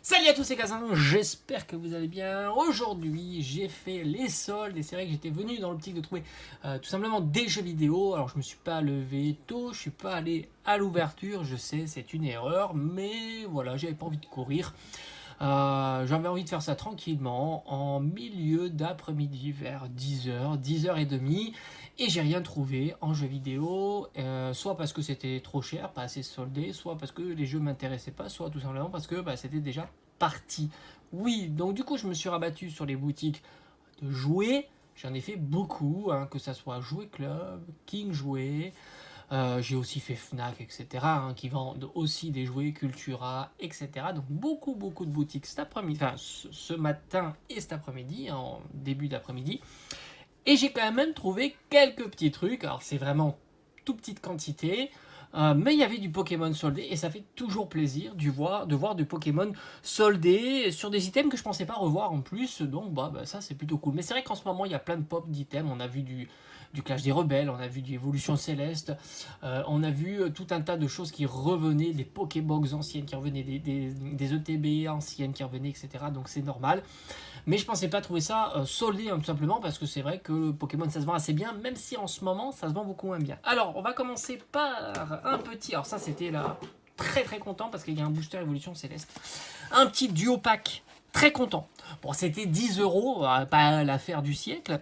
Salut à tous, c'est Kazan, j'espère que vous allez bien. Aujourd'hui, j'ai fait les soldes et c'est vrai que j'étais venu dans l'optique de trouver tout simplement des jeux vidéo. Alors, je me suis pas levé tôt, je suis pas allé à l'ouverture, je sais, c'est une erreur, mais voilà, j'avais pas envie de courir. J'avais envie de faire ça tranquillement en milieu d'après-midi vers 10h, 10h30 et j'ai rien trouvé en jeu vidéo, soit parce que c'était trop cher, pas assez soldé, soit parce que les jeux m'intéressaient pas, soit tout simplement parce que c'était déjà parti. Oui, donc du coup je me suis rabattu sur les boutiques de jouets, j'en ai fait beaucoup, hein, que ça soit Jouet Club, King Jouet. J'ai aussi fait Fnac, etc., hein, qui vendent aussi des jouets, Cultura, etc. Donc beaucoup de boutiques cet après-midi, enfin ce matin et cet après-midi, en début d'après-midi. Et j'ai quand même trouvé quelques petits trucs. Alors c'est vraiment toute petite quantité. Mais il y avait du Pokémon soldé et ça fait toujours plaisir de voir du Pokémon soldé sur des items que je pensais pas revoir en plus. Donc ça c'est plutôt cool. Mais c'est vrai qu'en ce moment il y a plein de pop d'items. On a vu du Clash des Rebelles, on a vu du Evolution Céleste, on a vu tout un tas de choses qui revenaient, des Pokébox anciennes qui revenaient, des ETB anciennes qui revenaient, etc. Donc c'est normal. Mais je pensais pas trouver ça soldé, tout simplement parce que c'est vrai que le Pokémon ça se vend assez bien, même si en ce moment ça se vend beaucoup moins bien. Alors on va commencer par un petit, alors ça c'était là très content parce qu'il y a un booster Evolution Céleste, un petit duo pack, très content. Bon, c'était 10€, pas l'affaire du siècle.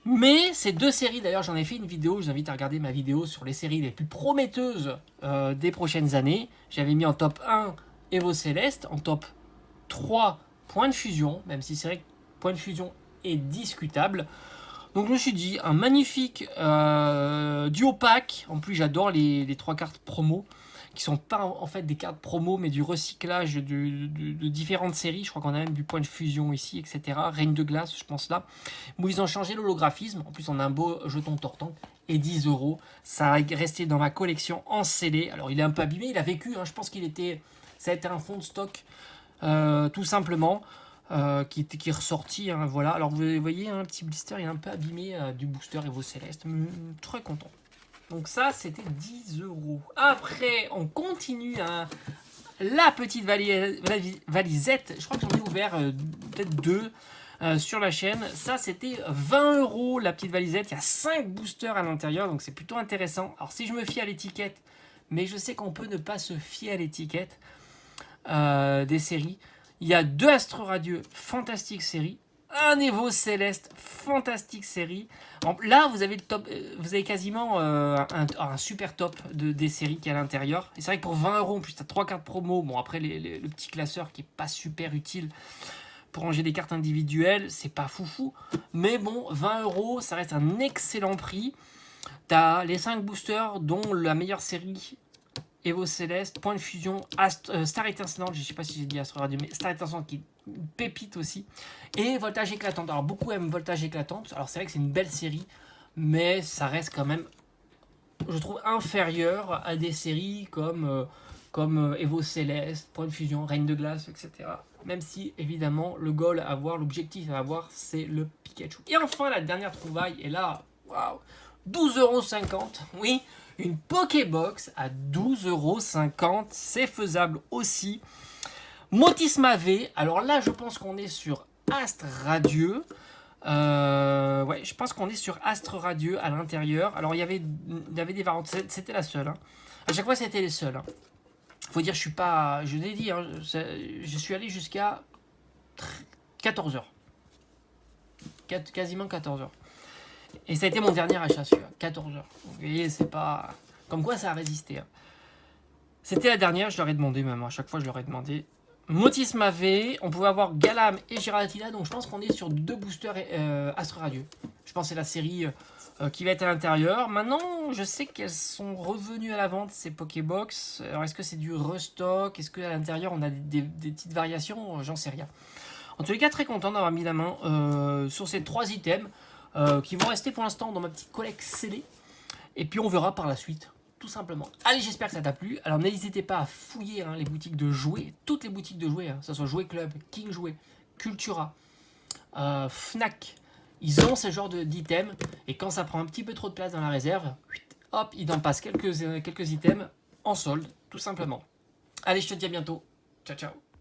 Mais ces deux séries, d'ailleurs j'en ai fait une vidéo, je vous invite à regarder ma vidéo sur les séries les plus prometteuses des prochaines années. J'avais mis en top 1 Evo Céleste, en top 3 Point de Fusion, même si c'est vrai que Point de Fusion est discutable. Donc je me suis dit, un magnifique duo pack, en plus j'adore les 3 cartes promo, qui sont pas en fait des cartes promo, mais du recyclage de différentes séries. Je crois qu'on a même du Point de Fusion ici, etc. Reine de glace, je pense là. Où ils ont changé l'holographisme. En plus, on a un beau jeton Tortank et 10€. Ça a resté dans ma collection en scellé. Alors, il est un peu abîmé, il a vécu. Hein, je pense ça a été un fond de stock, tout simplement. Qui est ressorti, hein, voilà. Alors vous voyez, un petit blister, il est un peu abîmé du booster Evo Céleste. Très content. Donc ça, c'était 10€. Après, on continue, hein, la petite valisette. Je crois que j'en ai ouvert peut-être 2 sur la chaîne. Ça, c'était 20€, la petite valisette. Il y a 5 boosters à l'intérieur, donc c'est plutôt intéressant. Alors si je me fie à l'étiquette, mais je sais qu'on peut ne pas se fier à l'étiquette des séries. Il y a 2 Astre Radieux, fantastique série. Un Evo Céleste, fantastique série. Là, vous avez le top, vous avez quasiment un super top des séries qui est à l'intérieur. Et c'est vrai que pour 20€, en plus, tu as 3 cartes promo. Bon, après, le petit classeur qui est pas super utile pour ranger des cartes individuelles, c'est pas foufou. Mais bon, 20€, ça reste un excellent prix. Tu as les 5 boosters, dont la meilleure série Evo Céleste, Point de Fusion, Star Étincelante, je ne sais pas si j'ai dit Astro Radio, mais Star Étincelante qui est une pépite aussi, et Voltage Éclatante. Alors beaucoup aiment Voltage Éclatante, alors c'est vrai que c'est une belle série, mais ça reste quand même, je trouve, inférieur à des séries comme Evo Céleste, Point de Fusion, Reine de Glace, etc. Même si évidemment le goal à avoir, l'objectif à avoir, c'est le Pikachu. Et enfin la dernière trouvaille, et là, waouh, 12,50€, oui, une Pokébox à 12,50€, c'est faisable aussi. Motisma V, alors là je pense qu'on est sur Astre Radieux. Ouais, je pense qu'on est sur Astre Radieux à l'intérieur. Alors il y avait des variantes, c'était la seule. Hein. À chaque fois c'était les seuls. Hein. Faut dire, je suis pas, je l'ai dit, hein, je suis allé jusqu'à 14h. Quasiment 14h. Et ça a été mon dernier achat, celui-là, 14h. Vous voyez, c'est pas... Comme quoi, ça a résisté. Hein. C'était la dernière, je leur ai demandé, même à chaque fois, je leur ai demandé. Motisma V, on pouvait avoir Galam et Giratina, donc je pense qu'on est sur 2 boosters Astre Radieux. Je pense que c'est la série qui va être à l'intérieur. Maintenant, je sais qu'elles sont revenues à la vente, ces Pokébox. Alors, est-ce que c'est du restock? Est-ce qu'à l'intérieur, on a des petites variations? J'en sais rien. En tous les cas, très content d'avoir mis la main sur ces 3 items. Qui vont rester pour l'instant dans ma petite collecte scellée. Et puis on verra par la suite, tout simplement. Allez, j'espère que ça t'a plu. Alors n'hésitez pas à fouiller les boutiques de jouets, toutes les boutiques de jouets, que ce soit Jouet Club, King Jouet, Cultura, Fnac. Ils ont ce genre d'items. Et quand ça prend un petit peu trop de place dans la réserve, hop, ils en passent quelques items en solde, tout simplement. Allez, je te dis à bientôt. Ciao, ciao.